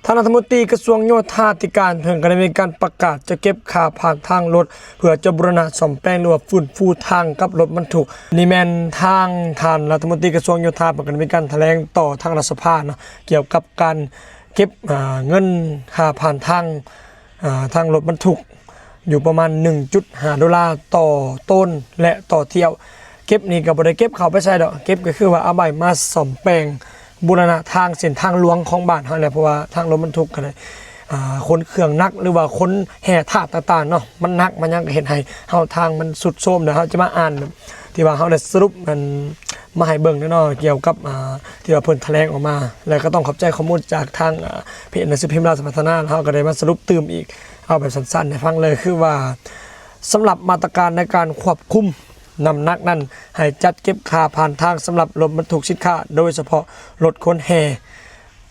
ท่านรัฐมนตรีกระทรวงโยธาธิการเพิ่งก็ได้มีการประกาศจะเก็บค่าผ่านทางรถเพื่อจะบูรณะซ่อมแปลงหรือว่าฟื้นฟูทางกับรถบรรทุกนี่แม่นทางท่านรัฐมนตรีกระทรวงโยธาเพิ่งก็ได้มีการแถลงต่อทางรัฐสภาเนาะเกี่ยวกับการเก็บเงินค่าผ่านทางรถบรรทุกอยู่ประมาณ 1.5 ดอลลาร์ต่อต้นและต่อเที่ยวเก็บนี่ก็บ่ได้เก็บเข้าไปใส่ดอกเก็บก็คือว่าเอาใบมาซ่อมแปลงบูรณะทางเส้นทางหลวงของบ้านเฮาแหละเพราะว่าทางรถบรรทุกก็ได้คนเครื่องนักหรือว่าคนแห่ธาตุต่างๆเนาะมันนักมันยังเฮ็ดให้เฮาทางมันสุดโทรมเดี๋ยวเฮาจะมาอ่านที่ว่าเฮาได้สรุปมันมาให้เบิ่งเนาะเกี่ยวกับที่ว่าเพิ่นแถลงออกมาแล้วก็ต้องขอบใจข้อมูลจากทางเพจหนังสือพิมพ์ราชพัฒนาเฮาก็ได้มาสรุปเติมอีกเอาแบบสั้นๆให้ฟังเลยคือว่าสำหรับมาตรการในการควบคุมน้ำหนักนั้นให้จัดเก็บค่าผ่านทางสำหรับรถบรรทุกสินค้าโดยเฉพาะรถขนแห่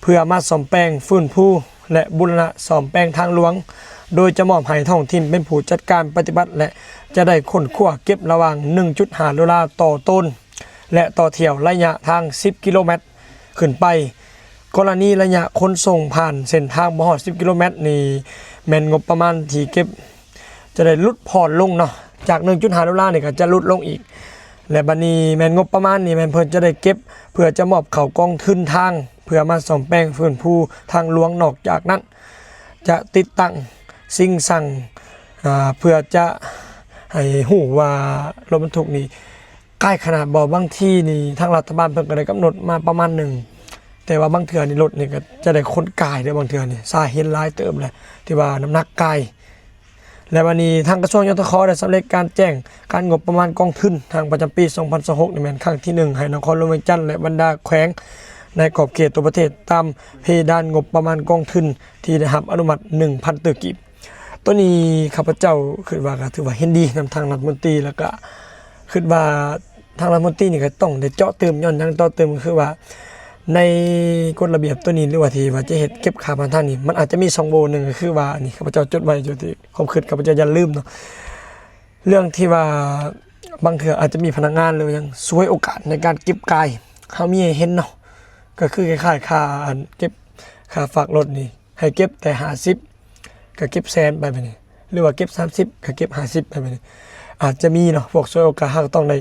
เพื่อมาซ่อมแปลงฟื้นฟูและบูรณะซ่อมแปลงทางหลวงโดยจะมอบให้ท้องถิ่นเป็นผู้จัดการปฏิบัติและจะได้ค้นคว้าเก็บระหว่าง 1.5 ดอลลาร์ต่อต้นและต่อเที่ยวระยะทาง 10 กิโลเมตรขึ้นไปกรณีระยะขนส่งผ่านเส้นทางบ่ฮอด 10 กิโลเมตรนี่แม่นงบประมาณที่เก็บจะได้ลดผ่อนลงเนาะจาก 1.5 ดอลลาร์นี่ก็จะลดลงอีกและบัดนี้แม่นงบประมาณนี่แม่นเพิ่นจะได้เก็บเพื่อจะมอบเข้ากองทุนทางเพื่อมาซ่อมแปลงฟื้นฟูทางหลวงนอกจากนั้นจะติดตั้งสิ่งสั่งเพื่อจะให้ฮู้ว่ารถบรรทุกนี่ใกล้ขนาดบ่บางที่นี่ทางรัฐบาลเพิ่นก็ได้กำหนดมาประมาณหนึ่งแต่ว่าบางเทื่อนี่รถนี่ก็จะได้คนกายได้บางเทื่อนี่สาเห็นหลายเติมเลยที่ว่าน้ำหนักกายและวันนี้ทางกระทรวงยทคได้สำเร็จการแจ้งการงบประมาณกองทุนทางประจำปี 2026 นี่แม่นครั้งที่1ให้นครหลวงเวียงจันทน์และบรรดาแขวงในขอบเขตตัวประเทศตามเพดานงบประมาณกองทุนที่ได้รับอนุมัติ 1,000 ตึกกิบตัวนี้ข้าพเจ้าคิดว่าก็ถือว่าเห็นดีนำทางรัฐมนตรีแล้วก็คิดว่าทางรัฐมนตรีนี่ก็ต้องได้เจาะเติมย้อนยังเจาะเติมคือว่าในกฎระเบียบตัวนี้หรือว่าที่ว่าจะเฮ็ดเก็บค่าผ่านทางนี่มันอาจจะมี2โบนึงก็คือว่านี่ข้าพเจ้าจดไว้อยู่ที่ความคิดข้าพเจ้าอย่าลืมเนาะเรื่องที่ว่าบางเทื่ออาจจะมีพนักงานหรือยังซวยโอกาสในการเก็บกายเฮามีให้เห็นเนาะก็คือคล้ายๆค่าเก็บค่าฝากรถนี่ให้เก็บแต่50ก็เก็บแสนไปนี่หรือว่าเก็บ30ก็เก็บ50ไปนี่อาจจะมีเนาะพวกซวยโอกาสเฮาต้องได้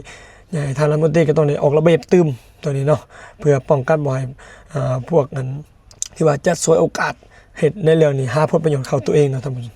ใหญ่ทางรัฐมนตรีก็ต้องได้ออกระเบียบตืมตัวนี้เนาะเพื่อป้องกันบ่ให้พวกนั้นที่ว่าจะสวยโอกาสเฮ็ดในเรื่องนี้หาผลประโยชน์เข้าตัวเองเนาะท่านผู้ชม